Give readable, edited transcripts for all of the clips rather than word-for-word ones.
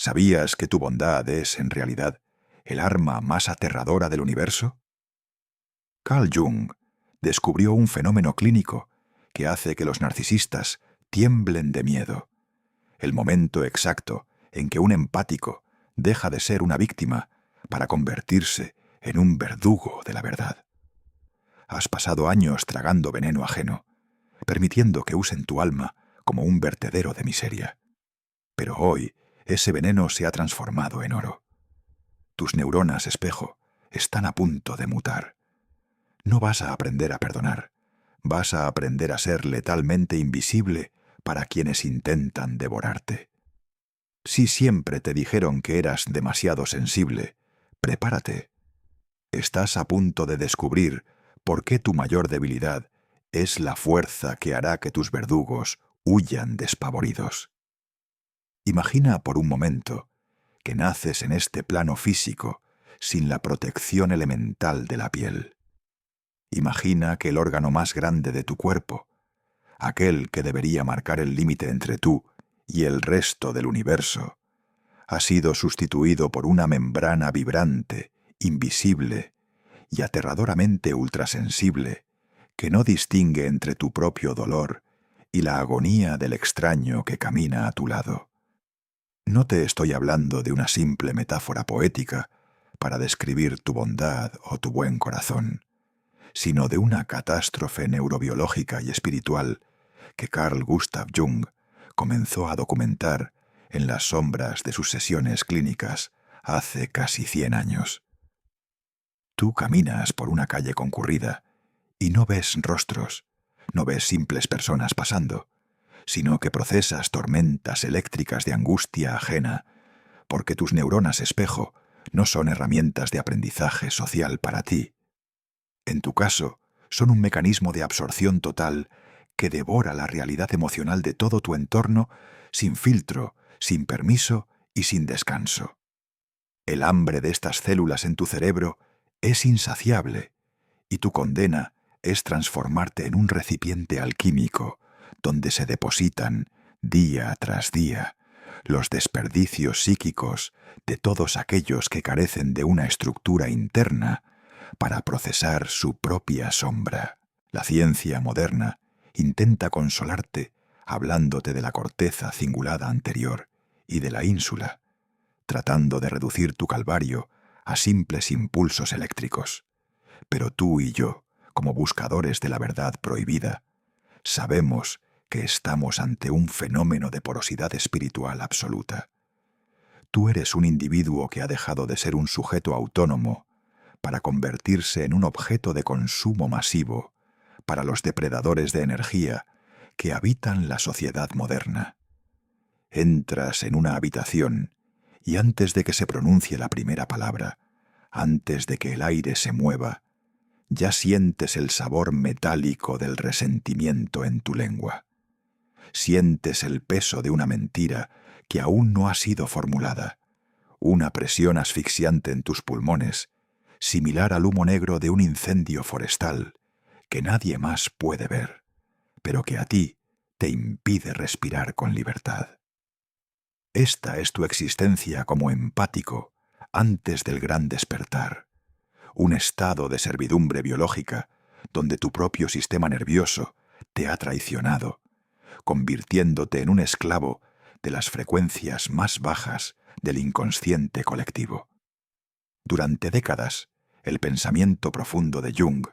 ¿Sabías que tu bondad es, en realidad, el arma más aterradora del universo? Carl Jung descubrió un fenómeno clínico que hace que los narcisistas tiemblen de miedo. El momento exacto en que un empático deja de ser una víctima para convertirse en un verdugo de la verdad. Has pasado años tragando veneno ajeno, permitiendo que usen tu alma como un vertedero de miseria. Pero hoy ese veneno se ha transformado en oro. Tus neuronas espejo están a punto de mutar. No vas a aprender a perdonar, vas a aprender a ser letalmente invisible para quienes intentan devorarte. Si siempre te dijeron que eras demasiado sensible, prepárate. Estás a punto de descubrir por qué tu mayor debilidad es la fuerza que hará que tus verdugos huyan despavoridos. Imagina por un momento que naces en este plano físico sin la protección elemental de la piel. Imagina que el órgano más grande de tu cuerpo, aquel que debería marcar el límite entre tú y el resto del universo, ha sido sustituido por una membrana vibrante, invisible y aterradoramente ultrasensible que no distingue entre tu propio dolor y la agonía del extraño que camina a tu lado. No te estoy hablando de una simple metáfora poética para describir tu bondad o tu buen corazón, sino de una catástrofe neurobiológica y espiritual que Carl Gustav Jung comenzó a documentar en las sombras de sus sesiones clínicas hace casi 100 años. Tú caminas por una calle concurrida y no ves rostros, no ves simples personas pasando, sino que procesas tormentas eléctricas de angustia ajena, porque tus neuronas espejo no son herramientas de aprendizaje social para ti. En tu caso, son un mecanismo de absorción total que devora la realidad emocional de todo tu entorno sin filtro, sin permiso y sin descanso. El hambre de estas células en tu cerebro es insaciable y tu condena es transformarte en un recipiente alquímico donde se depositan, día tras día, los desperdicios psíquicos de todos aquellos que carecen de una estructura interna para procesar su propia sombra. La ciencia moderna intenta consolarte hablándote de la corteza cingulada anterior y de la ínsula, tratando de reducir tu calvario a simples impulsos eléctricos. Pero tú y yo, como buscadores de la verdad prohibida, sabemos que estamos ante un fenómeno de porosidad espiritual absoluta. Tú eres un individuo que ha dejado de ser un sujeto autónomo para convertirse en un objeto de consumo masivo para los depredadores de energía que habitan la sociedad moderna. Entras en una habitación y antes de que se pronuncie la primera palabra, antes de que el aire se mueva, ya sientes el sabor metálico del resentimiento en tu lengua. Sientes el peso de una mentira que aún no ha sido formulada, una presión asfixiante en tus pulmones, similar al humo negro de un incendio forestal que nadie más puede ver, pero que a ti te impide respirar con libertad. Esta es tu existencia como empático antes del gran despertar, un estado de servidumbre biológica donde tu propio sistema nervioso te ha traicionado, convirtiéndote en un esclavo de las frecuencias más bajas del inconsciente colectivo. Durante décadas, el pensamiento profundo de Jung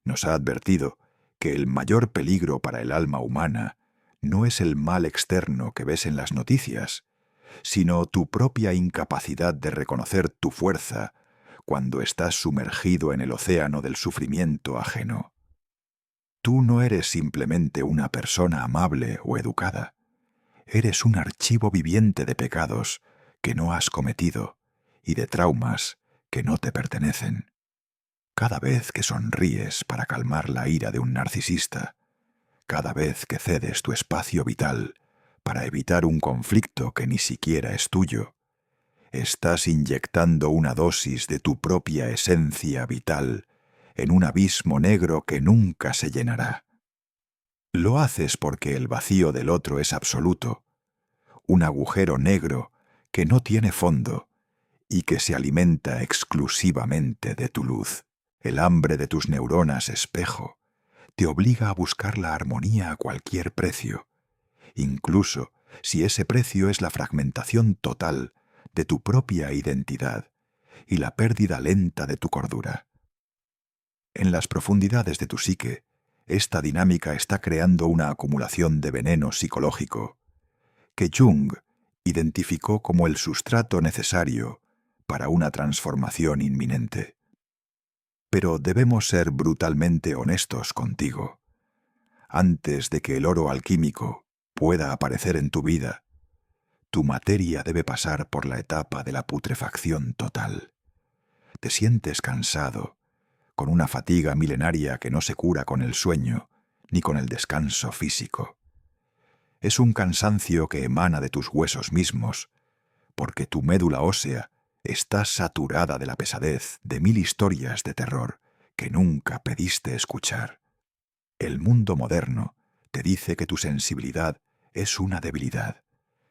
nos ha advertido que el mayor peligro para el alma humana no es el mal externo que ves en las noticias, sino tu propia incapacidad de reconocer tu fuerza cuando estás sumergido en el océano del sufrimiento ajeno. Tú no eres simplemente una persona amable o educada. Eres un archivo viviente de pecados que no has cometido y de traumas que no te pertenecen. Cada vez que sonríes para calmar la ira de un narcisista, cada vez que cedes tu espacio vital para evitar un conflicto que ni siquiera es tuyo, estás inyectando una dosis de tu propia esencia vital en un abismo negro que nunca se llenará. Lo haces porque el vacío del otro es absoluto, un agujero negro que no tiene fondo y que se alimenta exclusivamente de tu luz. El hambre de tus neuronas espejo te obliga a buscar la armonía a cualquier precio, incluso si ese precio es la fragmentación total de tu propia identidad y la pérdida lenta de tu cordura. En las profundidades de tu psique, esta dinámica está creando una acumulación de veneno psicológico que Jung identificó como el sustrato necesario para una transformación inminente. Pero debemos ser brutalmente honestos contigo. Antes de que el oro alquímico pueda aparecer en tu vida, tu materia debe pasar por la etapa de la putrefacción total. Te sientes cansado, con una fatiga milenaria que no se cura con el sueño ni con el descanso físico. Es un cansancio que emana de tus huesos mismos, porque tu médula ósea está saturada de la pesadez de 1000 historias de terror que nunca pediste escuchar. El mundo moderno te dice que tu sensibilidad es una debilidad,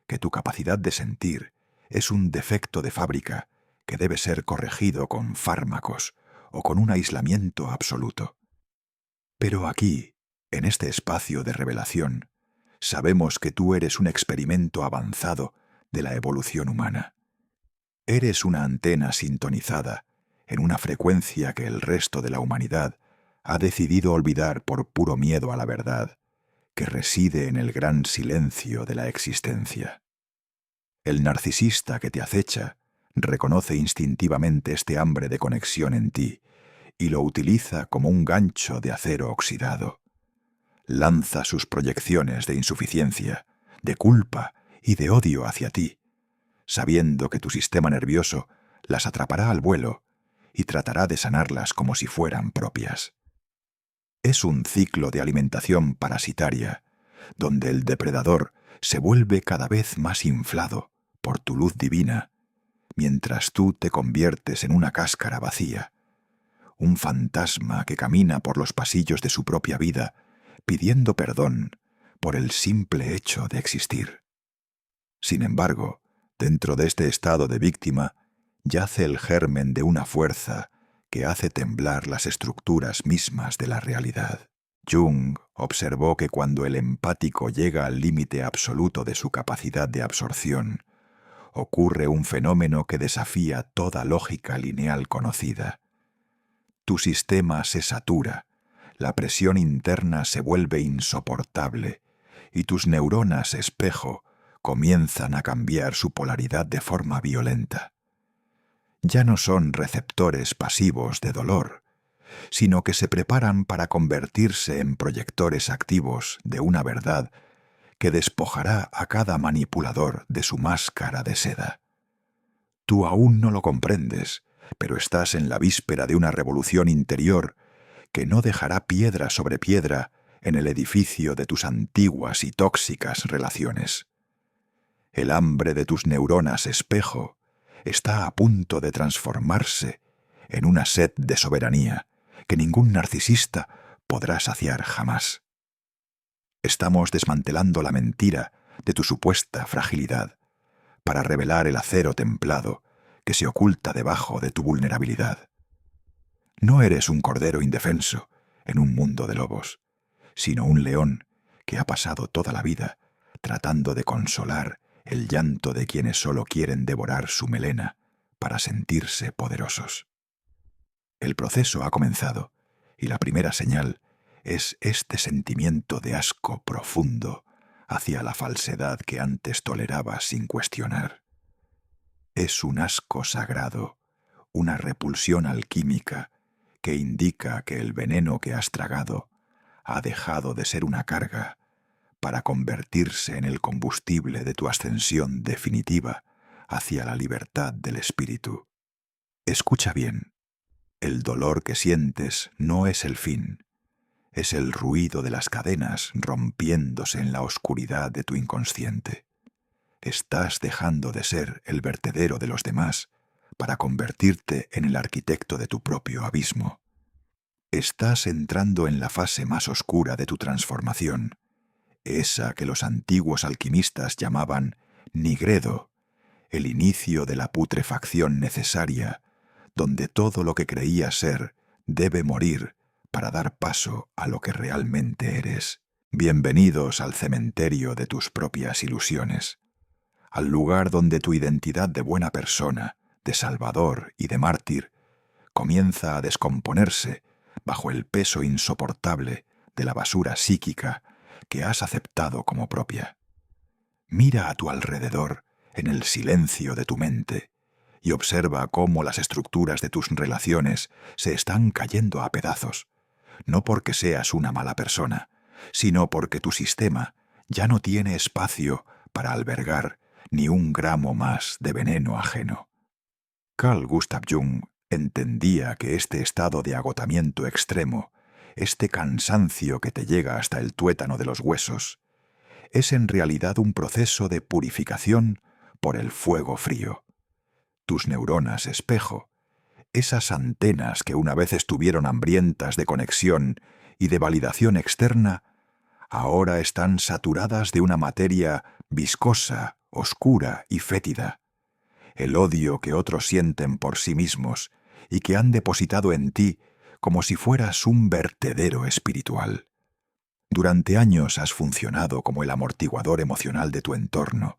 que tu capacidad de sentir es un defecto de fábrica que debe ser corregido con fármacos o con un aislamiento absoluto. Pero aquí, en este espacio de revelación, sabemos que tú eres un experimento avanzado de la evolución humana. Eres una antena sintonizada en una frecuencia que el resto de la humanidad ha decidido olvidar por puro miedo a la verdad, que reside en el gran silencio de la existencia. El narcisista que te acecha reconoce instintivamente este hambre de conexión en ti y lo utiliza como un gancho de acero oxidado. Lanza sus proyecciones de insuficiencia, de culpa y de odio hacia ti, sabiendo que tu sistema nervioso las atrapará al vuelo y tratará de sanarlas como si fueran propias. Es un ciclo de alimentación parasitaria, donde el depredador se vuelve cada vez más inflado por tu luz divina, mientras tú te conviertes en una cáscara vacía, un fantasma que camina por los pasillos de su propia vida, pidiendo perdón por el simple hecho de existir. Sin embargo, dentro de este estado de víctima, yace el germen de una fuerza que hace temblar las estructuras mismas de la realidad. Jung observó que cuando el empático llega al límite absoluto de su capacidad de absorción, ocurre un fenómeno que desafía toda lógica lineal conocida. Tu sistema se satura, la presión interna se vuelve insoportable y tus neuronas espejo comienzan a cambiar su polaridad de forma violenta. Ya no son receptores pasivos de dolor, sino que se preparan para convertirse en proyectores activos de una verdad que despojará a cada manipulador de su máscara de seda. Tú aún no lo comprendes, pero estás en la víspera de una revolución interior que no dejará piedra sobre piedra en el edificio de tus antiguas y tóxicas relaciones. El hambre de tus neuronas espejo está a punto de transformarse en una sed de soberanía que ningún narcisista podrá saciar jamás. Estamos desmantelando la mentira de tu supuesta fragilidad para revelar el acero templado que se oculta debajo de tu vulnerabilidad. No eres un cordero indefenso en un mundo de lobos, sino un león que ha pasado toda la vida tratando de consolar el llanto de quienes solo quieren devorar su melena para sentirse poderosos. El proceso ha comenzado y la primera señal es este sentimiento de asco profundo hacia la falsedad que antes tolerabas sin cuestionar. Es un asco sagrado, una repulsión alquímica que indica que el veneno que has tragado ha dejado de ser una carga para convertirse en el combustible de tu ascensión definitiva hacia la libertad del espíritu. Escucha bien, el dolor que sientes no es el fin, es el ruido de las cadenas rompiéndose en la oscuridad de tu inconsciente. Estás dejando de ser el vertedero de los demás para convertirte en el arquitecto de tu propio abismo. Estás entrando en la fase más oscura de tu transformación, esa que los antiguos alquimistas llamaban nigredo, el inicio de la putrefacción necesaria, donde todo lo que creías ser debe morir para dar paso a lo que realmente eres. Bienvenidos al cementerio de tus propias ilusiones, al lugar donde tu identidad de buena persona, de salvador y de mártir comienza a descomponerse bajo el peso insoportable de la basura psíquica que has aceptado como propia. Mira a tu alrededor en el silencio de tu mente y observa cómo las estructuras de tus relaciones se están cayendo a pedazos, no porque seas una mala persona, sino porque tu sistema ya no tiene espacio para albergar ni un gramo más de veneno ajeno. Carl Gustav Jung entendía que este estado de agotamiento extremo, este cansancio que te llega hasta el tuétano de los huesos, es en realidad un proceso de purificación por el fuego frío. Tus neuronas espejo, esas antenas que una vez estuvieron hambrientas de conexión y de validación externa, ahora están saturadas de una materia viscosa, oscura y fétida. El odio que otros sienten por sí mismos y que han depositado en ti como si fueras un vertedero espiritual. Durante años has funcionado como el amortiguador emocional de tu entorno,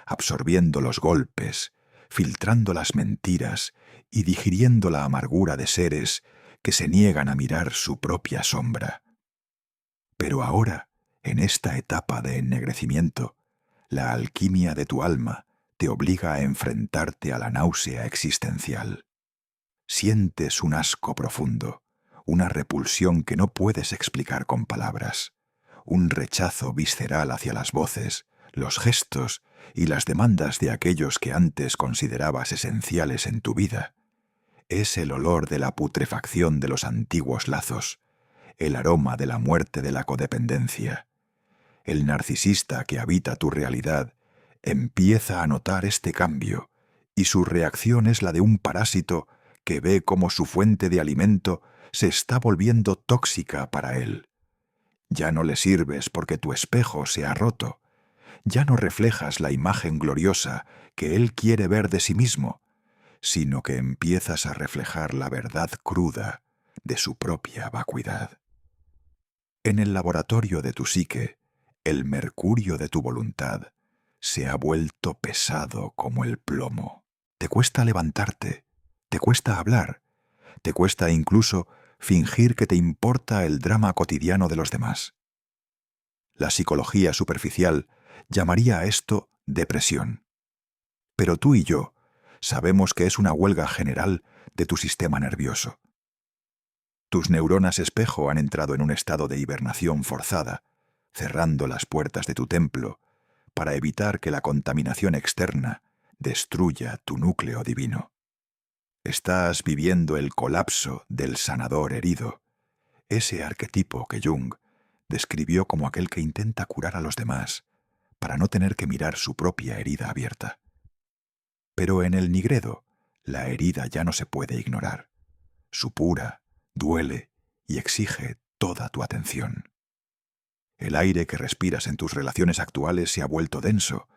absorbiendo los golpes, filtrando las mentiras y digiriendo la amargura de seres que se niegan a mirar su propia sombra. Pero ahora, en esta etapa de ennegrecimiento, la alquimia de tu alma te obliga a enfrentarte a la náusea existencial. Sientes un asco profundo, una repulsión que no puedes explicar con palabras, un rechazo visceral hacia las voces, los gestos y las demandas de aquellos que antes considerabas esenciales en tu vida. Es el olor de la putrefacción de los antiguos lazos, el aroma de la muerte de la codependencia. El narcisista que habita tu realidad empieza a notar este cambio y su reacción es la de un parásito que ve cómo su fuente de alimento se está volviendo tóxica para él. Ya no le sirves porque tu espejo se ha roto. Ya no reflejas la imagen gloriosa que él quiere ver de sí mismo, sino que empiezas a reflejar la verdad cruda de su propia vacuidad. En el laboratorio de tu psique, el mercurio de tu voluntad se ha vuelto pesado como el plomo. Te cuesta levantarte, te cuesta hablar, te cuesta incluso fingir que te importa el drama cotidiano de los demás. La psicología superficial llamaría a esto depresión. Pero tú y yo sabemos que es una huelga general de tu sistema nervioso. Tus neuronas espejo han entrado en un estado de hibernación forzada, cerrando las puertas de tu templo para evitar que la contaminación externa destruya tu núcleo divino. Estás viviendo el colapso del sanador herido, ese arquetipo que Jung describió como aquel que intenta curar a los demás para no tener que mirar su propia herida abierta. Pero en el nigredo, la herida ya no se puede ignorar. Supura, duele y exige toda tu atención. El aire que respiras en tus relaciones actuales se ha vuelto denso,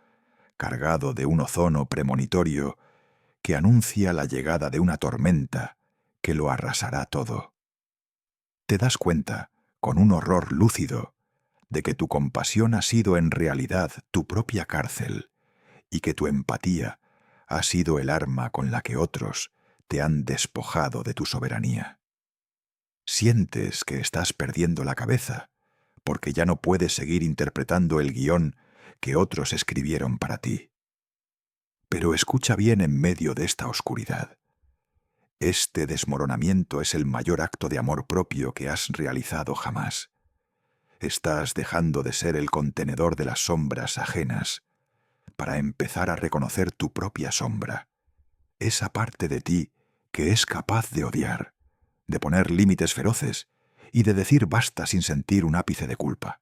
cargado de un ozono premonitorio que anuncia la llegada de una tormenta que lo arrasará todo. Te das cuenta, con un horror lúcido, de que tu compasión ha sido en realidad tu propia cárcel y que tu empatía ha sido el arma con la que otros te han despojado de tu soberanía. Sientes que estás perdiendo la cabeza porque ya no puedes seguir interpretando el guión que otros escribieron para ti. Pero escucha bien en medio de esta oscuridad. Este desmoronamiento es el mayor acto de amor propio que has realizado jamás. Estás dejando de ser el contenedor de las sombras ajenas para empezar a reconocer tu propia sombra, esa parte de ti que es capaz de odiar, de poner límites feroces y de decir basta sin sentir un ápice de culpa.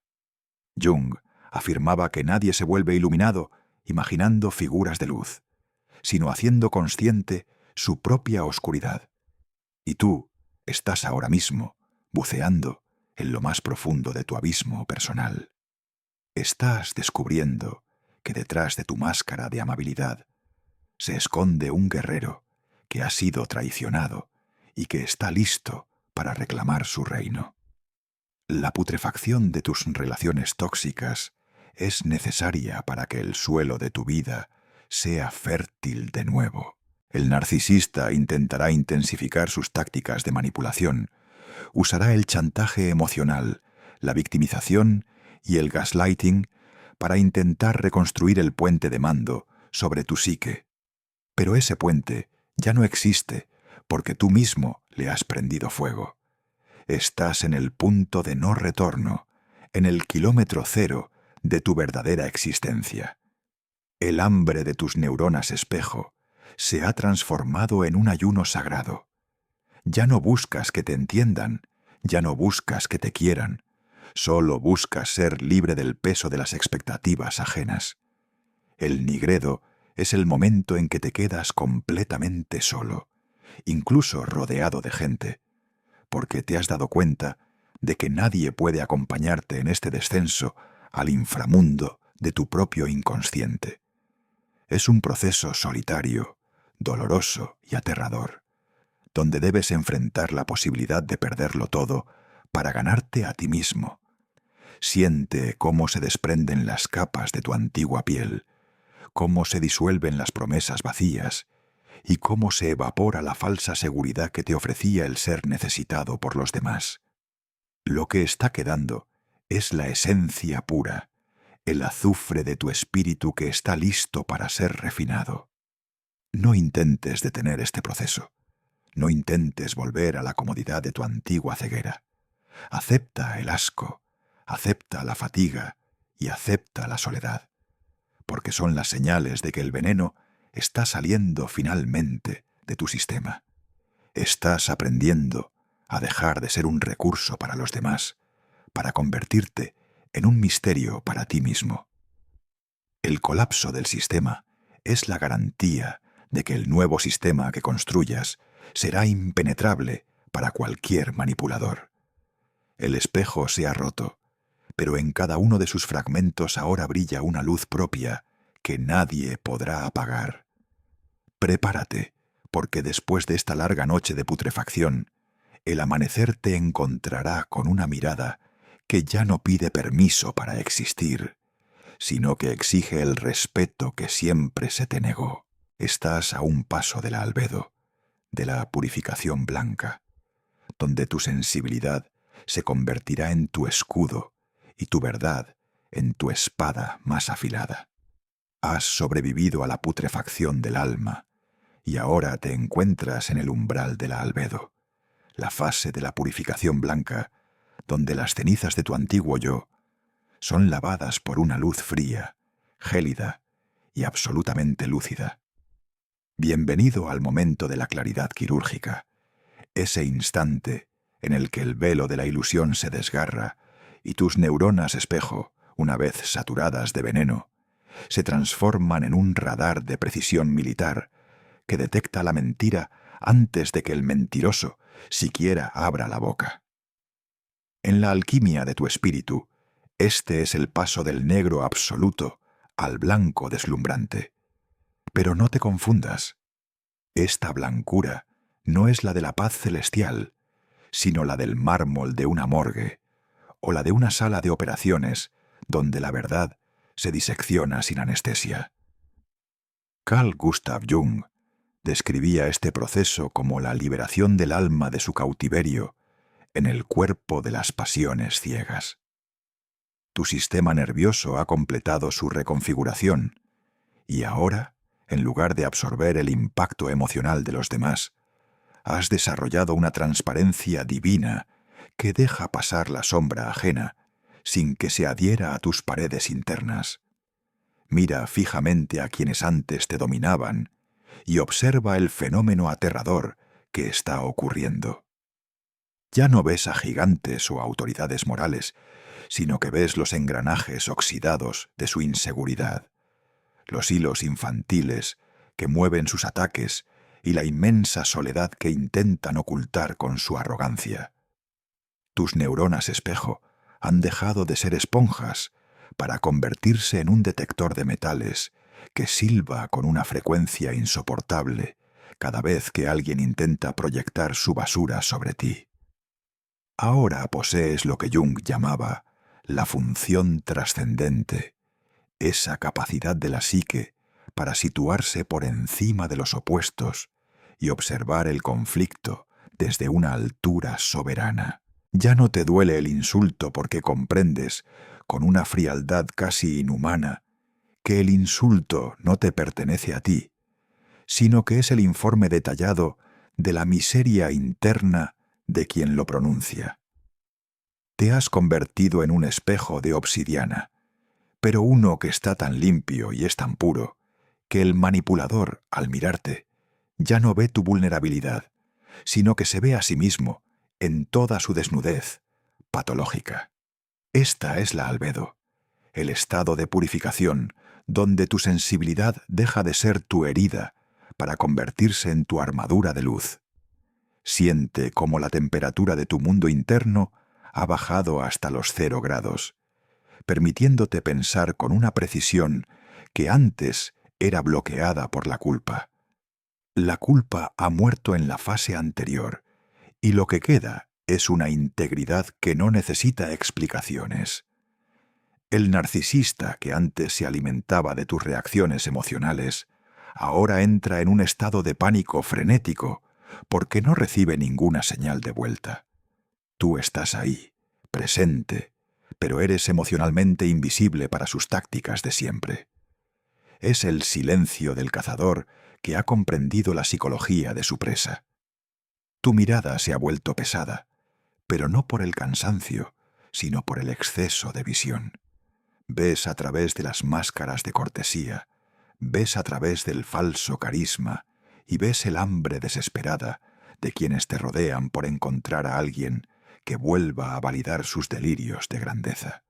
Jung afirmaba que nadie se vuelve iluminado imaginando figuras de luz, sino haciendo consciente su propia oscuridad. Y tú estás ahora mismo buceando en lo más profundo de tu abismo personal. Estás descubriendo que detrás de tu máscara de amabilidad se esconde un guerrero que ha sido traicionado y que está listo para reclamar su reino. La putrefacción de tus relaciones tóxicas es necesaria para que el suelo de tu vida sea fértil de nuevo. El narcisista intentará intensificar sus tácticas de manipulación, usará el chantaje emocional, la victimización y el gaslighting para intentar reconstruir el puente de mando sobre tu psique. Pero ese puente ya no existe porque tú mismo le has prendido fuego. Estás en el punto de no retorno, en el kilómetro cero de tu verdadera existencia. El hambre de tus neuronas espejo se ha transformado en un ayuno sagrado. Ya no buscas que te entiendan, ya no buscas que te quieran, solo buscas ser libre del peso de las expectativas ajenas. El nigredo es el momento en que te quedas completamente solo, incluso rodeado de gente, porque te has dado cuenta de que nadie puede acompañarte en este descenso al inframundo de tu propio inconsciente. Es un proceso solitario, doloroso y aterrador, donde debes enfrentar la posibilidad de perderlo todo para ganarte a ti mismo. Siente cómo se desprenden las capas de tu antigua piel, cómo se disuelven las promesas vacías y cómo se evapora la falsa seguridad que te ofrecía el ser necesitado por los demás. Lo que está quedando es la esencia pura, el azufre de tu espíritu que está listo para ser refinado. No intentes detener este proceso. No intentes volver a la comodidad de tu antigua ceguera. Acepta el asco, acepta la fatiga y acepta la soledad, porque son las señales de que el veneno está saliendo finalmente de tu sistema. Estás aprendiendo a dejar de ser un recurso para los demás, para convertirte en un misterio para ti mismo. El colapso del sistema es la garantía de que el nuevo sistema que construyas será impenetrable para cualquier manipulador. El espejo se ha roto, pero en cada uno de sus fragmentos ahora brilla una luz propia que nadie podrá apagar. Prepárate, porque después de esta larga noche de putrefacción, el amanecer te encontrará con una mirada que ya no pide permiso para existir, sino que exige el respeto que siempre se te negó. Estás a un paso de la albedo, de la purificación blanca, donde tu sensibilidad se convertirá en tu escudo y tu verdad en tu espada más afilada. Has sobrevivido a la putrefacción del alma y ahora te encuentras en el umbral de la albedo, la fase de la purificación blanca, donde las cenizas de tu antiguo yo son lavadas por una luz fría, gélida y absolutamente lúcida. Bienvenido al momento de la claridad quirúrgica, ese instante en el que el velo de la ilusión se desgarra y tus neuronas espejo, una vez saturadas de veneno, se transforman en un radar de precisión militar que detecta la mentira antes de que el mentiroso siquiera abra la boca. En la alquimia de tu espíritu, este es el paso del negro absoluto al blanco deslumbrante. Pero no te confundas. Esta blancura no es la de la paz celestial, sino la del mármol de una morgue o la de una sala de operaciones donde la verdad se disecciona sin anestesia. Carl Gustav Jung describía este proceso como la liberación del alma de su cautiverio en el cuerpo de las pasiones ciegas. Tu sistema nervioso ha completado su reconfiguración y ahora, en lugar de absorber el impacto emocional de los demás, has desarrollado una transparencia divina que deja pasar la sombra ajena sin que se adhiera a tus paredes internas. Mira fijamente a quienes antes te dominaban y observa el fenómeno aterrador que está ocurriendo. Ya no ves a gigantes o autoridades morales, sino que ves los engranajes oxidados de su inseguridad, los hilos infantiles que mueven sus ataques y la inmensa soledad que intentan ocultar con su arrogancia. Tus neuronas espejo han dejado de ser esponjas para convertirse en un detector de metales que silba con una frecuencia insoportable cada vez que alguien intenta proyectar su basura sobre ti. Ahora posees lo que Jung llamaba la función trascendente, esa capacidad de la psique para situarse por encima de los opuestos y observar el conflicto desde una altura soberana. Ya no te duele el insulto porque comprendes, con una frialdad casi inhumana, que el insulto no te pertenece a ti, sino que es el informe detallado de la miseria interna de quien lo pronuncia. Te has convertido en un espejo de obsidiana, pero uno que está tan limpio y es tan puro, que el manipulador, al mirarte, ya no ve tu vulnerabilidad, sino que se ve a sí mismo en toda su desnudez patológica. Esta es la albedo, el estado de purificación donde tu sensibilidad deja de ser tu herida para convertirse en tu armadura de luz. Siente cómo la temperatura de tu mundo interno ha bajado hasta los 0 grados, permitiéndote pensar con una precisión que antes era bloqueada por la culpa. La culpa ha muerto en la fase anterior, y lo que queda es una integridad que no necesita explicaciones. El narcisista que antes se alimentaba de tus reacciones emocionales, ahora entra en un estado de pánico frenético porque no recibe ninguna señal de vuelta. Tú estás ahí, presente, pero eres emocionalmente invisible para sus tácticas de siempre. Es el silencio del cazador que ha comprendido la psicología de su presa. Tu mirada se ha vuelto pesada, pero no por el cansancio, sino por el exceso de visión. Ves a través de las máscaras de cortesía, ves a través del falso carisma y ves el hambre desesperada de quienes te rodean por encontrar a alguien que vuelva a validar sus delirios de grandeza.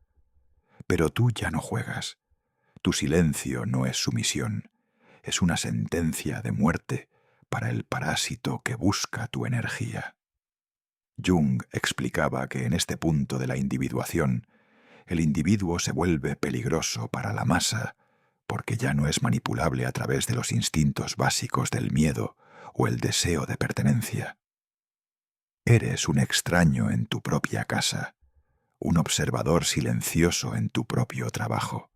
Pero tú ya no juegas. Tu silencio no es sumisión, es una sentencia de muerte para el parásito que busca tu energía. Jung explicaba que en este punto de la individuación, el individuo se vuelve peligroso para la masa porque ya no es manipulable a través de los instintos básicos del miedo o el deseo de pertenencia. Eres un extraño en tu propia casa, un observador silencioso en tu propio trabajo,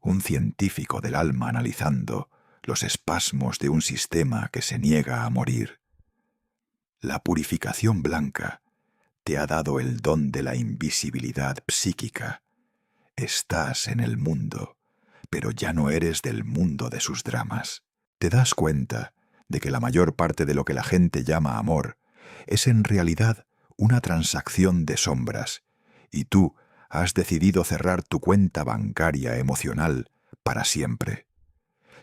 un científico del alma analizando los espasmos de un sistema que se niega a morir. La purificación blanca te ha dado el don de la invisibilidad psíquica. Estás en el mundo, pero ya no eres del mundo de sus dramas. Te das cuenta de que la mayor parte de lo que la gente llama amor es en realidad una transacción de sombras, y tú has decidido cerrar tu cuenta bancaria emocional para siempre.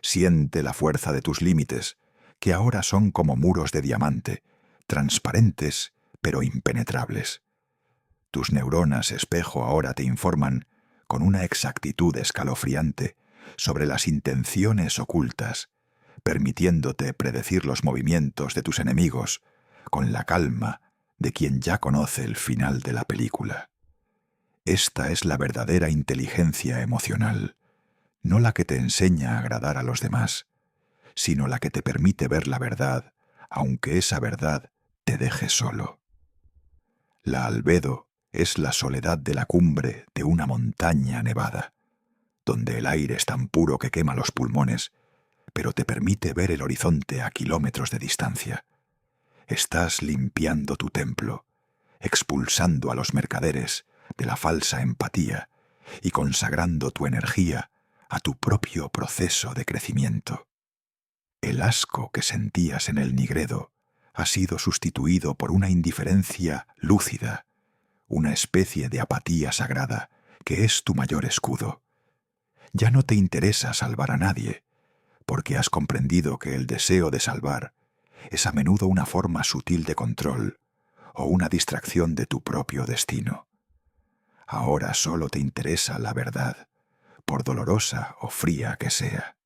Siente la fuerza de tus límites, que ahora son como muros de diamante, transparentes pero impenetrables. Tus neuronas espejo ahora te informan, con una exactitud escalofriante, sobre las intenciones ocultas, permitiéndote predecir los movimientos de tus enemigos, con la calma de quien ya conoce el final de la película. Esta es la verdadera inteligencia emocional, no la que te enseña a agradar a los demás, sino la que te permite ver la verdad, aunque esa verdad te deje solo. La albedo es la soledad de la cumbre de una montaña nevada, donde el aire es tan puro que quema los pulmones, pero te permite ver el horizonte a kilómetros de distancia. Estás limpiando tu templo, expulsando a los mercaderes de la falsa empatía y consagrando tu energía a tu propio proceso de crecimiento. El asco que sentías en el nigredo ha sido sustituido por una indiferencia lúcida, una especie de apatía sagrada que es tu mayor escudo. Ya no te interesa salvar a nadie, porque has comprendido que el deseo de salvar es a menudo una forma sutil de control o una distracción de tu propio destino. Ahora solo te interesa la verdad, por dolorosa o fría que sea.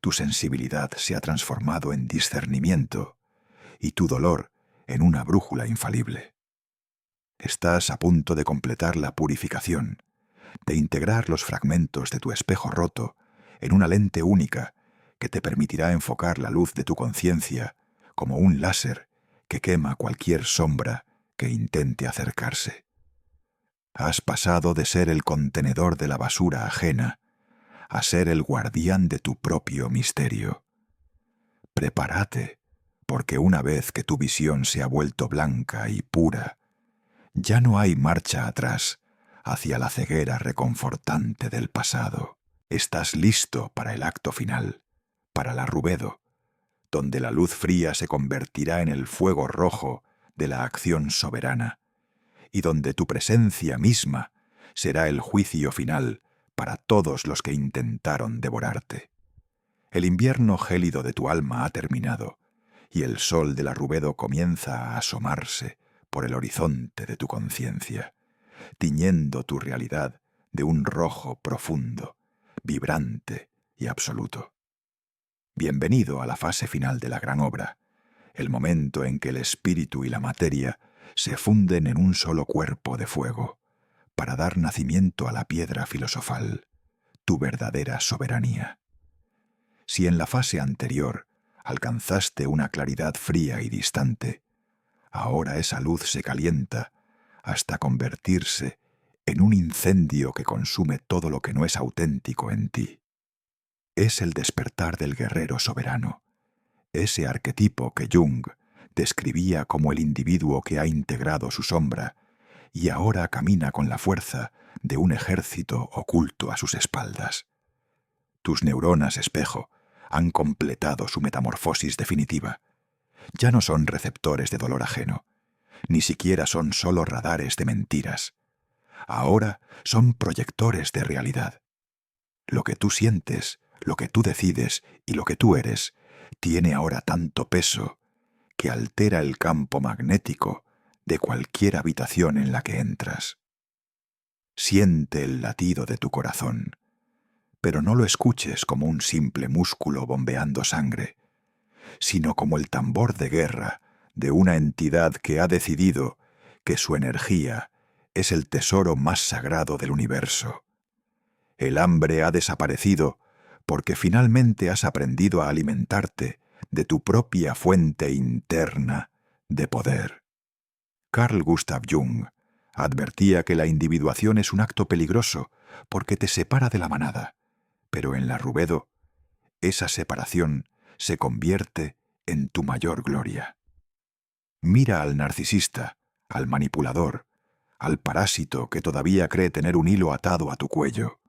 Tu sensibilidad se ha transformado en discernimiento y tu dolor en una brújula infalible. Estás a punto de completar la purificación, de integrar los fragmentos de tu espejo roto en una lente única que te permitirá enfocar la luz de tu conciencia como un láser que quema cualquier sombra que intente acercarse. Has pasado de ser el contenedor de la basura ajena a ser el guardián de tu propio misterio. Prepárate, porque una vez que tu visión se ha vuelto blanca y pura, ya no hay marcha atrás hacia la ceguera reconfortante del pasado. Estás listo para el acto final, para la Rubedo, donde la luz fría se convertirá en el fuego rojo de la acción soberana, y donde tu presencia misma será el juicio final para todos los que intentaron devorarte. El invierno gélido de tu alma ha terminado, y el sol de la Rubedo comienza a asomarse por el horizonte de tu conciencia, tiñendo tu realidad de un rojo profundo, vibrante y absoluto. Bienvenido a la fase final de la gran obra, el momento en que el espíritu y la materia se funden en un solo cuerpo de fuego, para dar nacimiento a la piedra filosofal, tu verdadera soberanía. Si en la fase anterior alcanzaste una claridad fría y distante, ahora esa luz se calienta hasta convertirse en un incendio que consume todo lo que no es auténtico en ti. Es el despertar del guerrero soberano, ese arquetipo que Jung describía como el individuo que ha integrado su sombra y ahora camina con la fuerza de un ejército oculto a sus espaldas. Tus neuronas espejo han completado su metamorfosis definitiva. Ya no son receptores de dolor ajeno, ni siquiera son solo radares de mentiras. Ahora son proyectores de realidad. Lo que tú sientes, lo que tú decides y lo que tú eres tiene ahora tanto peso que altera el campo magnético de cualquier habitación en la que entras. Siente el latido de tu corazón, pero no lo escuches como un simple músculo bombeando sangre, sino como el tambor de guerra de una entidad que ha decidido que su energía es el tesoro más sagrado del universo. El hambre ha desaparecido porque finalmente has aprendido a alimentarte de tu propia fuente interna de poder. Carl Gustav Jung advertía que la individuación es un acto peligroso porque te separa de la manada, pero en la Rubedo, esa separación se convierte en tu mayor gloria. Mira al narcisista, al manipulador, al parásito que todavía cree tener un hilo atado a tu cuello.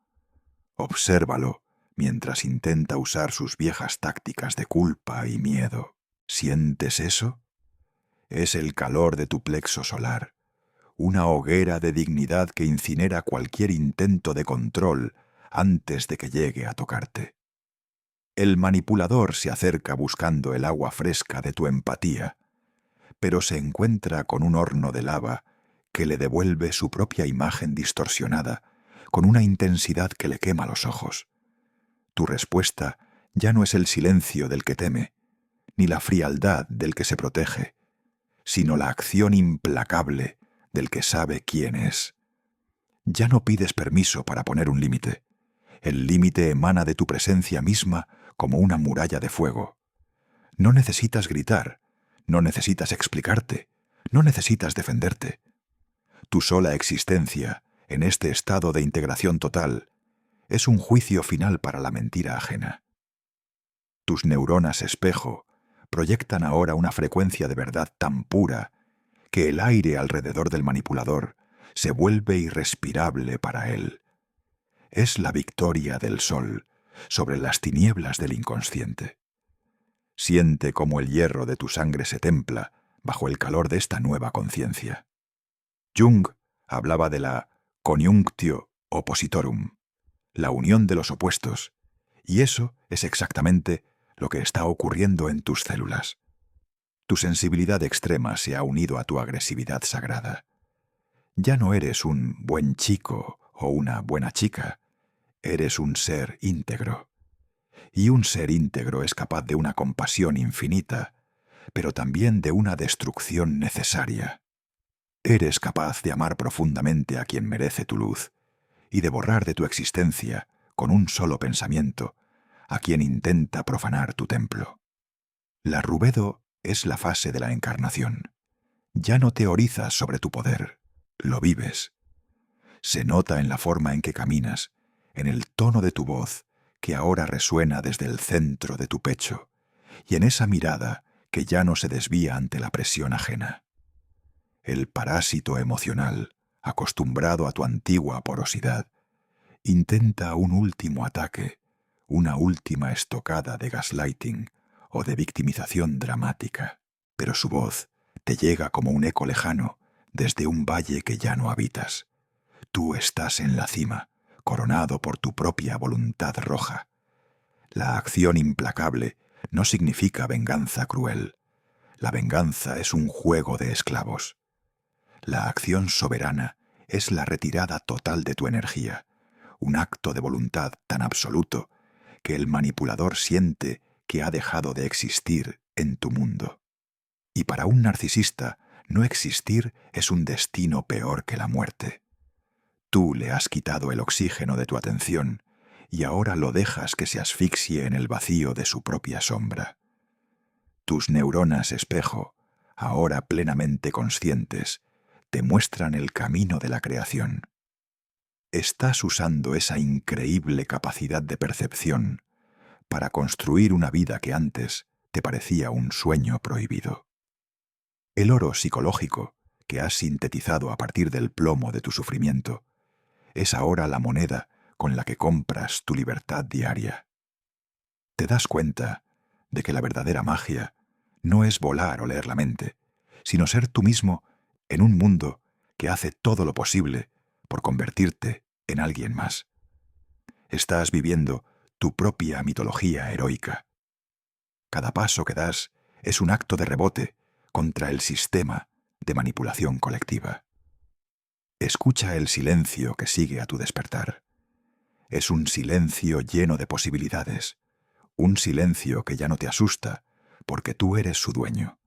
Obsérvalo mientras intenta usar sus viejas tácticas de culpa y miedo. ¿Sientes eso? Es el calor de tu plexo solar, una hoguera de dignidad que incinera cualquier intento de control antes de que llegue a tocarte. El manipulador se acerca buscando el agua fresca de tu empatía, pero se encuentra con un horno de lava que le devuelve su propia imagen distorsionada, con una intensidad que le quema los ojos. Tu respuesta ya no es el silencio del que teme, ni la frialdad del que se protege, sino la acción implacable del que sabe quién es. Ya no pides permiso para poner un límite. El límite emana de tu presencia misma como una muralla de fuego. No necesitas gritar, no necesitas explicarte, no necesitas defenderte. Tu sola existencia, en este estado de integración total, es un juicio final para la mentira ajena. Tus neuronas espejo proyectan ahora una frecuencia de verdad tan pura que el aire alrededor del manipulador se vuelve irrespirable para él. Es la victoria del sol sobre las tinieblas del inconsciente. Siente cómo el hierro de tu sangre se templa bajo el calor de esta nueva conciencia. Jung hablaba de la coniunctio oppositorum, la unión de los opuestos, y eso es exactamente lo que está ocurriendo en tus células. Tu sensibilidad extrema se ha unido a tu agresividad sagrada. Ya no eres un buen chico o una buena chica, eres un ser íntegro. Y un ser íntegro es capaz de una compasión infinita, pero también de una destrucción necesaria. Eres capaz de amar profundamente a quien merece tu luz y de borrar de tu existencia, con un solo pensamiento, a quien intenta profanar tu templo. La rubedo es la fase de la encarnación. Ya no teorizas sobre tu poder, lo vives. Se nota en la forma en que caminas, en el tono de tu voz, que ahora resuena desde el centro de tu pecho, y en esa mirada que ya no se desvía ante la presión ajena. El parásito emocional, acostumbrado a tu antigua porosidad, intenta un último ataque, una última estocada de gaslighting o de victimización dramática, pero su voz te llega como un eco lejano desde un valle que ya no habitas. Tú estás en la cima, coronado por tu propia voluntad roja. La acción implacable no significa venganza cruel. La venganza es un juego de esclavos. La acción soberana es la retirada total de tu energía, un acto de voluntad tan absoluto que el manipulador siente que ha dejado de existir en tu mundo. Y para un narcisista, no existir es un destino peor que la muerte. Tú le has quitado el oxígeno de tu atención y ahora lo dejas que se asfixie en el vacío de su propia sombra. Tus neuronas espejo, ahora plenamente conscientes, te muestran el camino de la creación. Estás usando esa increíble capacidad de percepción para construir una vida que antes te parecía un sueño prohibido. El oro psicológico que has sintetizado a partir del plomo de tu sufrimiento es ahora la moneda con la que compras tu libertad diaria. Te das cuenta de que la verdadera magia no es volar o leer la mente, sino ser tú mismo en un mundo que hace todo lo posible por convertirte en alguien más. Estás viviendo tu propia mitología heroica. Cada paso que das es un acto de rebote contra el sistema de manipulación colectiva. Escucha el silencio que sigue a tu despertar. Es un silencio lleno de posibilidades, un silencio que ya no te asusta porque tú eres su dueño.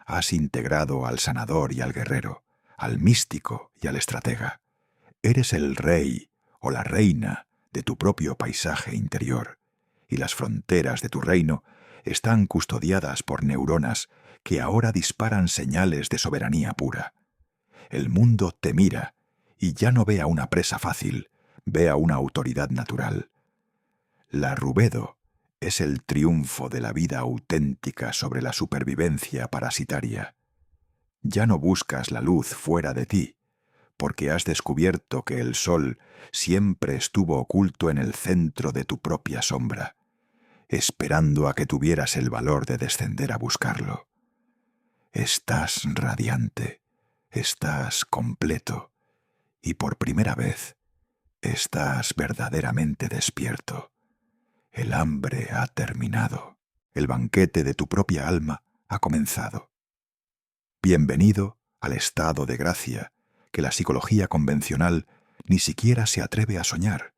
Has integrado al sanador y al guerrero, al místico y al estratega. Eres el rey o la reina de tu propio paisaje interior, y las fronteras de tu reino están custodiadas por neuronas que ahora disparan señales de soberanía pura. El mundo te mira y ya no ve a una presa fácil, ve a una autoridad natural. La rubedo es el triunfo de la vida auténtica sobre la supervivencia parasitaria. Ya no buscas la luz fuera de ti, porque has descubierto que el sol siempre estuvo oculto en el centro de tu propia sombra, esperando a que tuvieras el valor de descender a buscarlo. Estás radiante, estás completo, y por primera vez estás verdaderamente despierto. El hambre ha terminado, el banquete de tu propia alma ha comenzado. Bienvenido al estado de gracia que la psicología convencional ni siquiera se atreve a soñar,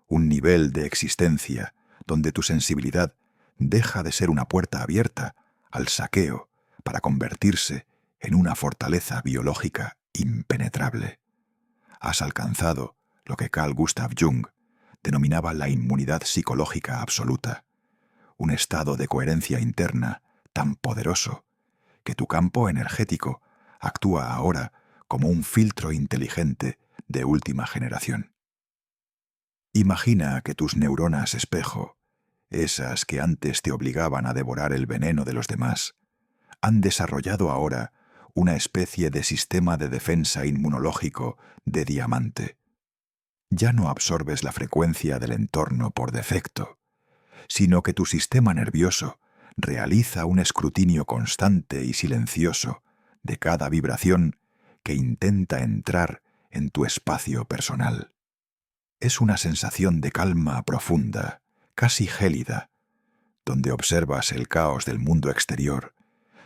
un nivel de existencia donde tu sensibilidad deja de ser una puerta abierta al saqueo para convertirse en una fortaleza biológica impenetrable. Has alcanzado lo que Carl Gustav Jung denominaba la inmunidad psicológica absoluta, un estado de coherencia interna tan poderoso que tu campo energético actúa ahora como un filtro inteligente de última generación. Imagina que tus neuronas espejo, esas que antes te obligaban a devorar el veneno de los demás, han desarrollado ahora una especie de sistema de defensa inmunológico de diamante. Ya no absorbes la frecuencia del entorno por defecto, sino que tu sistema nervioso realiza un escrutinio constante y silencioso de cada vibración que intenta entrar en tu espacio personal. Es una sensación de calma profunda, casi gélida, donde observas el caos del mundo exterior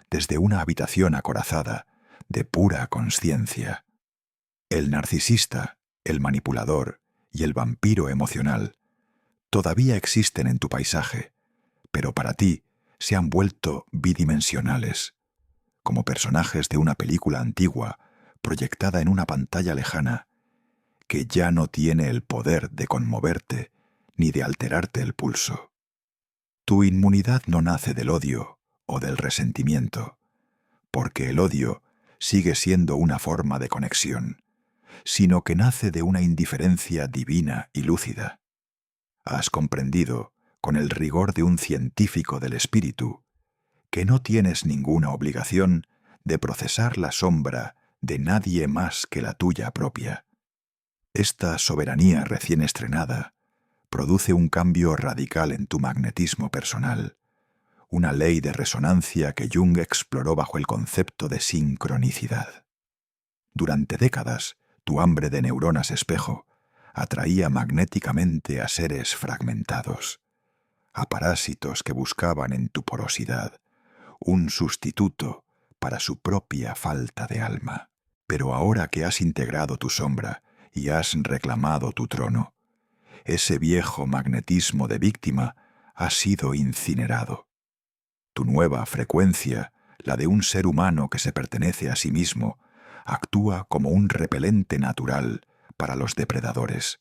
desde una habitación acorazada de pura conciencia. El narcisista, el manipulador y el vampiro emocional todavía existen en tu paisaje, pero para ti se han vuelto bidimensionales, como personajes de una película antigua proyectada en una pantalla lejana, que ya no tiene el poder de conmoverte ni de alterarte el pulso. Tu inmunidad no nace del odio o del resentimiento, porque el odio sigue siendo una forma de conexión, sino que nace de una indiferencia divina y lúcida. Has comprendido, con el rigor de un científico del espíritu, que no tienes ninguna obligación de procesar la sombra de nadie más que la tuya propia. Esta soberanía recién estrenada produce un cambio radical en tu magnetismo personal, una ley de resonancia que Jung exploró bajo el concepto de sincronicidad. Durante décadas, tu hambre de neuronas espejo atraía magnéticamente a seres fragmentados, a parásitos que buscaban en tu porosidad un sustituto para su propia falta de alma. Pero ahora que has integrado tu sombra y has reclamado tu trono, ese viejo magnetismo de víctima ha sido incinerado. Tu nueva frecuencia, la de un ser humano que se pertenece a sí mismo, actúa como un repelente natural para los depredadores.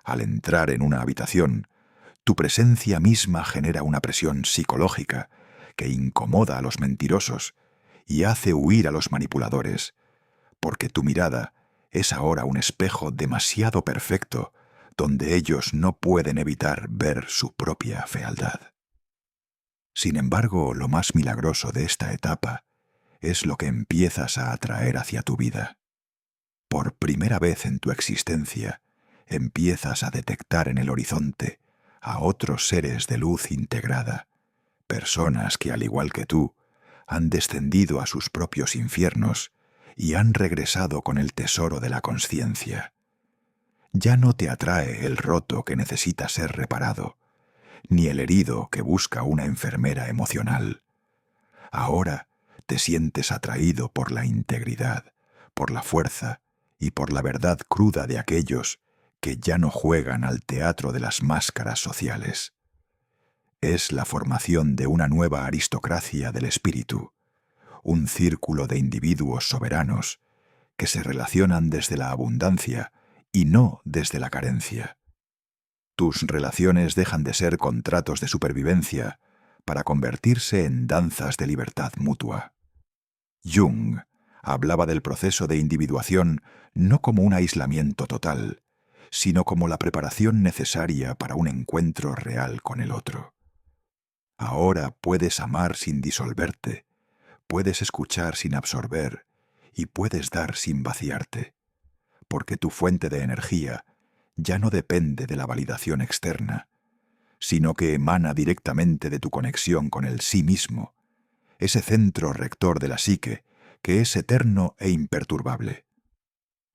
Al entrar en una habitación, tu presencia misma genera una presión psicológica que incomoda a los mentirosos y hace huir a los manipuladores, porque tu mirada es ahora un espejo demasiado perfecto donde ellos no pueden evitar ver su propia fealdad. Sin embargo, lo más milagroso de esta etapa es lo que empiezas a atraer hacia tu vida. Por primera vez en tu existencia, empiezas a detectar en el horizonte a otros seres de luz integrada, personas que, al igual que tú, han descendido a sus propios infiernos y han regresado con el tesoro de la consciencia. Ya no te atrae el roto que necesita ser reparado, ni el herido que busca una enfermera emocional. Ahora te sientes atraído por la integridad, por la fuerza y por la verdad cruda de aquellos que ya no juegan al teatro de las máscaras sociales. Es la formación de una nueva aristocracia del espíritu, un círculo de individuos soberanos que se relacionan desde la abundancia y no desde la carencia. Tus relaciones dejan de ser contratos de supervivencia para convertirse en danzas de libertad mutua. Jung hablaba del proceso de individuación no como un aislamiento total, sino como la preparación necesaria para un encuentro real con el otro. Ahora puedes amar sin disolverte, puedes escuchar sin absorber y puedes dar sin vaciarte, porque tu fuente de energía ya no depende de la validación externa, sino que emana directamente de tu conexión con el sí mismo, ese centro rector de la psique que es eterno e imperturbable.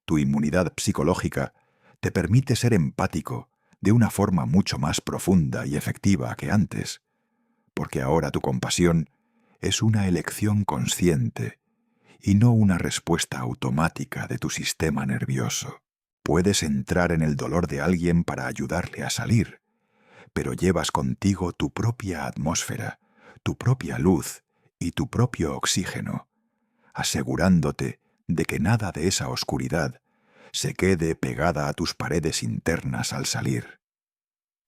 Tu inmunidad psicológica te permite ser empático de una forma mucho más profunda y efectiva que antes, porque ahora tu compasión es una elección consciente y no una respuesta automática de tu sistema nervioso. Puedes entrar en el dolor de alguien para ayudarle a salir, pero llevas contigo tu propia atmósfera, tu propia luz y tu propio oxígeno, asegurándote de que nada de esa oscuridad se quede pegada a tus paredes internas al salir.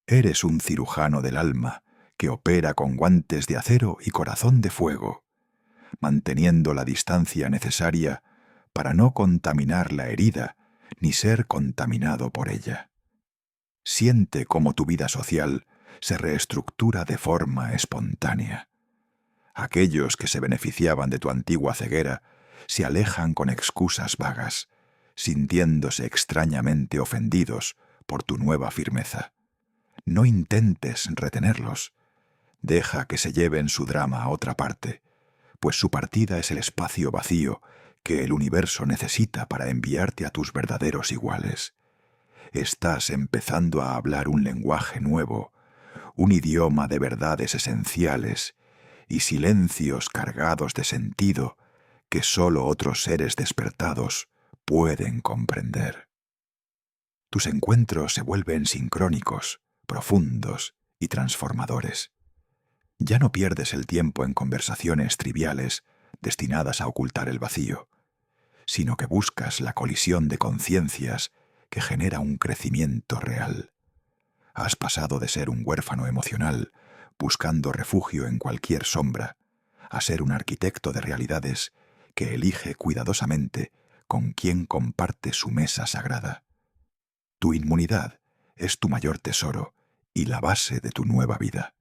Eres un cirujano del alma que opera con guantes de acero y corazón de fuego, manteniendo la distancia necesaria para no contaminar la herida ni ser contaminado por ella. Siente cómo tu vida social se reestructura de forma espontánea. Aquellos que se beneficiaban de tu antigua ceguera se alejan con excusas vagas, sintiéndose extrañamente ofendidos por tu nueva firmeza. No intentes retenerlos. Deja que se lleven su drama a otra parte, pues su partida es el espacio vacío que el universo necesita para enviarte a tus verdaderos iguales. Estás empezando a hablar un lenguaje nuevo, un idioma de verdades esenciales y silencios cargados de sentido que solo otros seres despertados pueden comprender. Tus encuentros se vuelven sincrónicos, profundos y transformadores. Ya no pierdes el tiempo en conversaciones triviales destinadas a ocultar el vacío, sino que buscas la colisión de conciencias que genera un crecimiento real. Has pasado de ser un huérfano emocional, buscando refugio en cualquier sombra, a ser un arquitecto de realidades que elige cuidadosamente con quién comparte su mesa sagrada. Tu inmunidad es tu mayor tesoro y la base de tu nueva vida.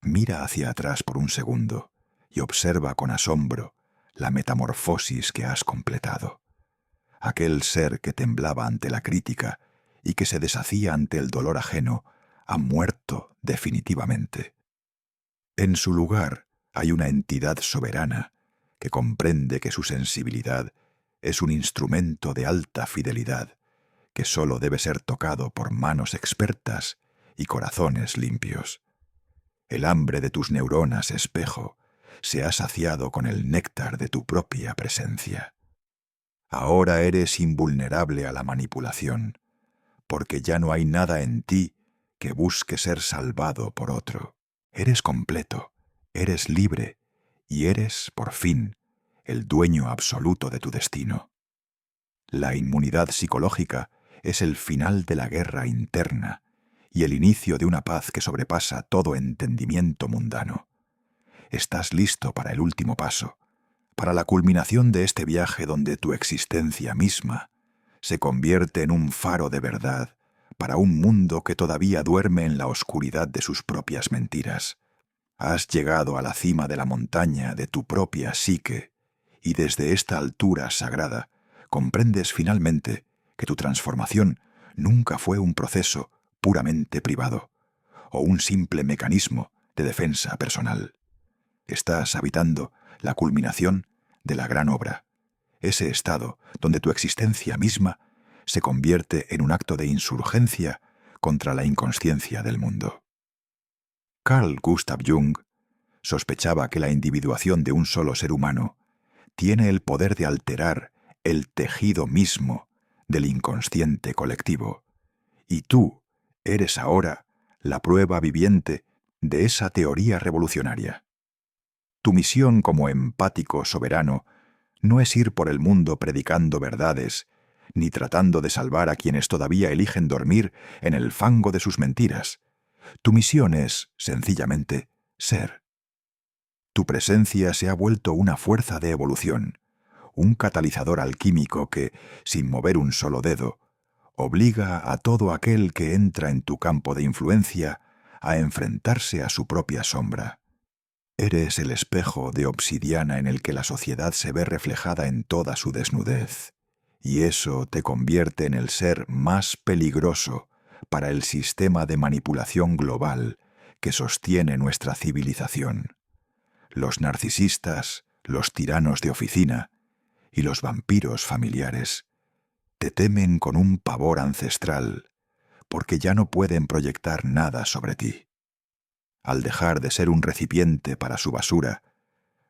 Mira hacia atrás por un segundo y observa con asombro la metamorfosis que has completado. Aquel ser que temblaba ante la crítica y que se deshacía ante el dolor ajeno ha muerto definitivamente. En su lugar hay una entidad soberana que comprende que su sensibilidad es un instrumento de alta fidelidad que sólo debe ser tocado por manos expertas y corazones limpios. El hambre de tus neuronas, espejo, se ha saciado con el néctar de tu propia presencia. Ahora eres invulnerable a la manipulación, porque ya no hay nada en ti que busque ser salvado por otro. Eres completo, eres libre y eres, por fin, el dueño absoluto de tu destino. La inmunidad psicológica es el final de la guerra interna y el inicio de una paz que sobrepasa todo entendimiento mundano. Estás listo para el último paso, para la culminación de este viaje donde tu existencia misma se convierte en un faro de verdad para un mundo que todavía duerme en la oscuridad de sus propias mentiras. Has llegado a la cima de la montaña de tu propia psique y desde esta altura sagrada comprendes finalmente que tu transformación nunca fue un proceso puramente privado o un simple mecanismo de defensa personal. Estás habitando la culminación de la gran obra, ese estado donde tu existencia misma se convierte en un acto de insurgencia contra la inconsciencia del mundo. Carl Gustav Jung sospechaba que la individuación de un solo ser humano tiene el poder de alterar el tejido mismo del inconsciente colectivo, y tú eres ahora la prueba viviente de esa teoría revolucionaria. Tu misión como empático soberano no es ir por el mundo predicando verdades, ni tratando de salvar a quienes todavía eligen dormir en el fango de sus mentiras. Tu misión es, sencillamente, ser. Tu presencia se ha vuelto una fuerza de evolución, un catalizador alquímico que, sin mover un solo dedo, obliga a todo aquel que entra en tu campo de influencia a enfrentarse a su propia sombra. Eres el espejo de obsidiana en el que la sociedad se ve reflejada en toda su desnudez, y eso te convierte en el ser más peligroso para el sistema de manipulación global que sostiene nuestra civilización. Los narcisistas, los tiranos de oficina y los vampiros familiares te temen con un pavor ancestral porque ya no pueden proyectar nada sobre ti. Al dejar de ser un recipiente para su basura,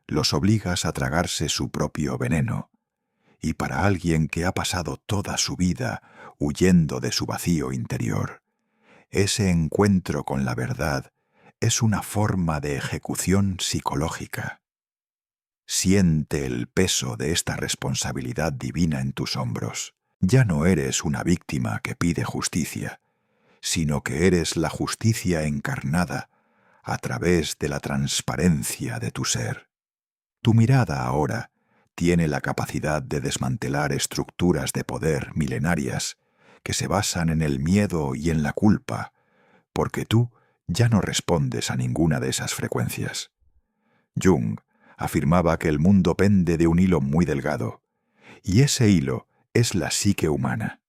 los obligas a tragarse su propio veneno, y para alguien que ha pasado toda su vida huyendo de su vacío interior, ese encuentro con la verdad es una forma de ejecución psicológica. Siente el peso de esta responsabilidad divina en tus hombros. Ya no eres una víctima que pide justicia, sino que eres la justicia encarnada a través de la transparencia de tu ser. Tu mirada ahora tiene la capacidad de desmantelar estructuras de poder milenarias que se basan en el miedo y en la culpa, porque tú ya no respondes a ninguna de esas frecuencias. Jung afirmaba que el mundo pende de un hilo muy delgado, y ese hilo es la psique humana.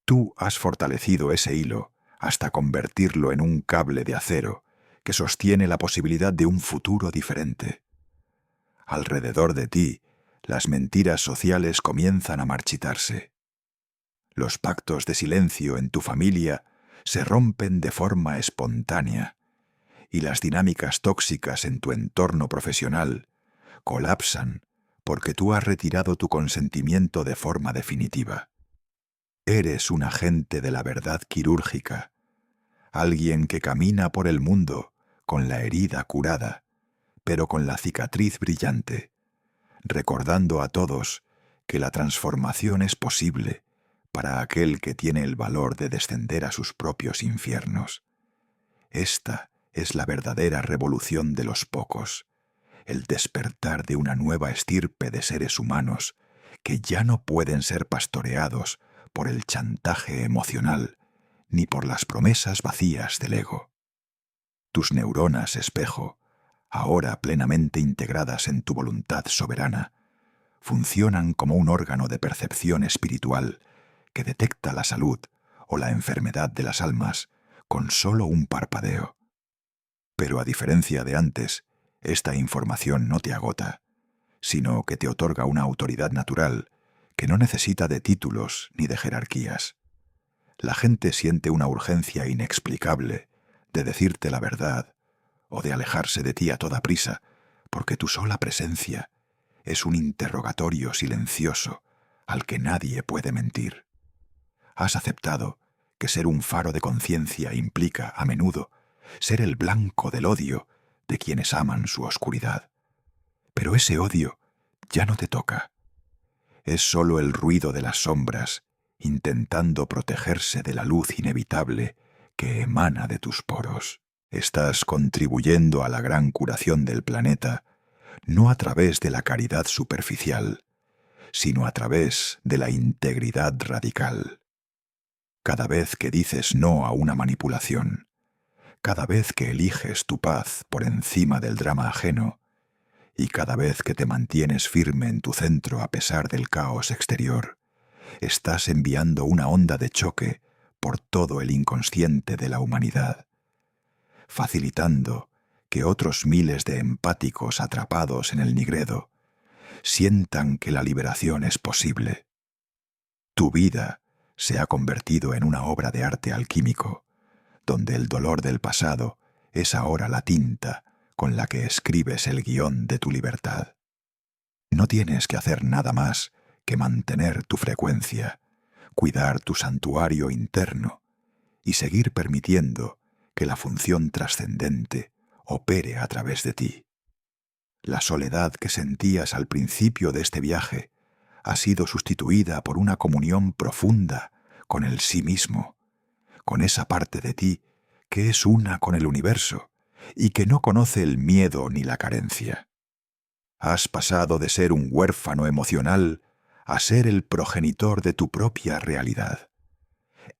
Tú has fortalecido ese hilo hasta convertirlo en un cable de acero que sostiene la posibilidad de un futuro diferente. Alrededor de ti, las mentiras sociales comienzan a marchitarse. Los pactos de silencio en tu familia se rompen de forma espontánea, y las dinámicas tóxicas en tu entorno profesional colapsan porque tú has retirado tu consentimiento de forma definitiva. Eres un agente de la verdad quirúrgica, alguien que camina por el mundo con la herida curada, pero con la cicatriz brillante, recordando a todos que la transformación es posible para aquel que tiene el valor de descender a sus propios infiernos. Esta es la verdadera revolución de los pocos, el despertar de una nueva estirpe de seres humanos que ya no pueden ser pastoreados por el chantaje emocional ni por las promesas vacías del ego. Tus neuronas espejo, ahora plenamente integradas en tu voluntad soberana, funcionan como un órgano de percepción espiritual que detecta la salud o la enfermedad de las almas con solo un parpadeo. Pero a diferencia de antes, esta información no te agota, sino que te otorga una autoridad natural que no necesita de títulos ni de jerarquías. La gente siente una urgencia inexplicable de decirte la verdad o de alejarse de ti a toda prisa, porque tu sola presencia es un interrogatorio silencioso al que nadie puede mentir. Has aceptado que ser un faro de conciencia implica, a menudo, ser el blanco del odio de quienes aman su oscuridad. Pero ese odio ya no te toca. Es solo el ruido de las sombras intentando protegerse de la luz inevitable que emana de tus poros. Estás contribuyendo a la gran curación del planeta, no a través de la caridad superficial, sino a través de la integridad radical. Cada vez que dices no a una manipulación, cada vez que eliges tu paz por encima del drama ajeno, y cada vez que te mantienes firme en tu centro a pesar del caos exterior, estás enviando una onda de choque por todo el inconsciente de la humanidad, facilitando que otros miles de empáticos atrapados en el nigredo sientan que la liberación es posible. Tu vida se ha convertido en una obra de arte alquímico, donde el dolor del pasado es ahora la tinta con la que escribes el guión de tu libertad. No tienes que hacer nada más que mantener tu frecuencia, cuidar tu santuario interno y seguir permitiendo que la función trascendente opere a través de ti. La soledad que sentías al principio de este viaje ha sido sustituida por una comunión profunda con el sí mismo, con esa parte de ti que es una con el universo y que no conoce el miedo ni la carencia. Has pasado de ser un huérfano emocional a ser el progenitor de tu propia realidad.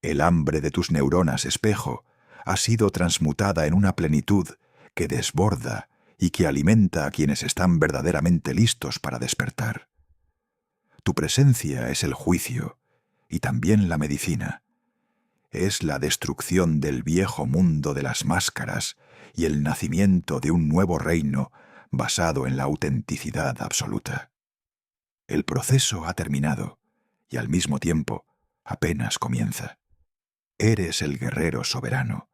El hambre de tus neuronas espejo ha sido transmutada en una plenitud que desborda y que alimenta a quienes están verdaderamente listos para despertar. Tu presencia es el juicio y también la medicina. Es la destrucción del viejo mundo de las máscaras y el nacimiento de un nuevo reino basado en la autenticidad absoluta. El proceso ha terminado y al mismo tiempo apenas comienza. Eres el guerrero soberano,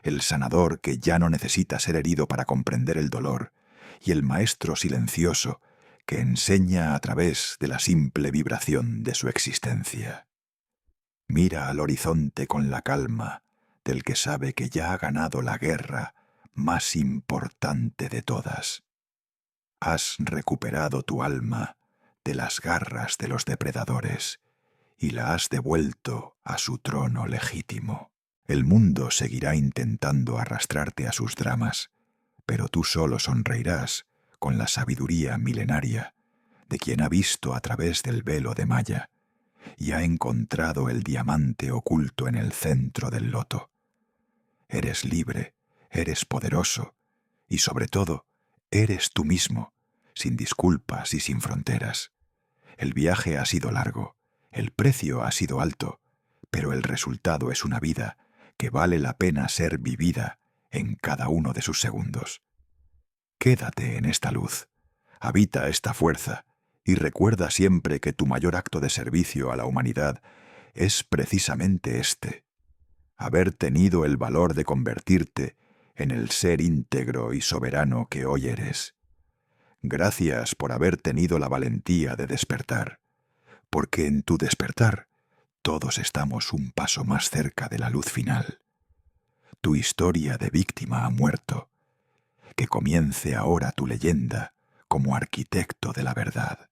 el sanador que ya no necesita ser herido para comprender el dolor y el maestro silencioso que enseña a través de la simple vibración de su existencia. Mira al horizonte con la calma del que sabe que ya ha ganado la guerra más importante de todas. Has recuperado tu alma de las garras de los depredadores y la has devuelto a su trono legítimo. El mundo seguirá intentando arrastrarte a sus dramas, pero tú solo sonreirás con la sabiduría milenaria de quien ha visto a través del velo de malla y ha encontrado el diamante oculto en el centro del loto. Eres libre, eres poderoso y sobre todo, eres tú mismo, sin disculpas y sin fronteras. El viaje ha sido largo, el precio ha sido alto, pero el resultado es una vida que vale la pena ser vivida en cada uno de sus segundos. Quédate en esta luz, habita esta fuerza y recuerda siempre que tu mayor acto de servicio a la humanidad es precisamente este: haber tenido el valor de convertirte en el ser íntegro y soberano que hoy eres. Gracias por haber tenido la valentía de despertar, porque en tu despertar todos estamos un paso más cerca de la luz final. Tu historia de víctima ha muerto. Que comience ahora tu leyenda como arquitecto de la verdad.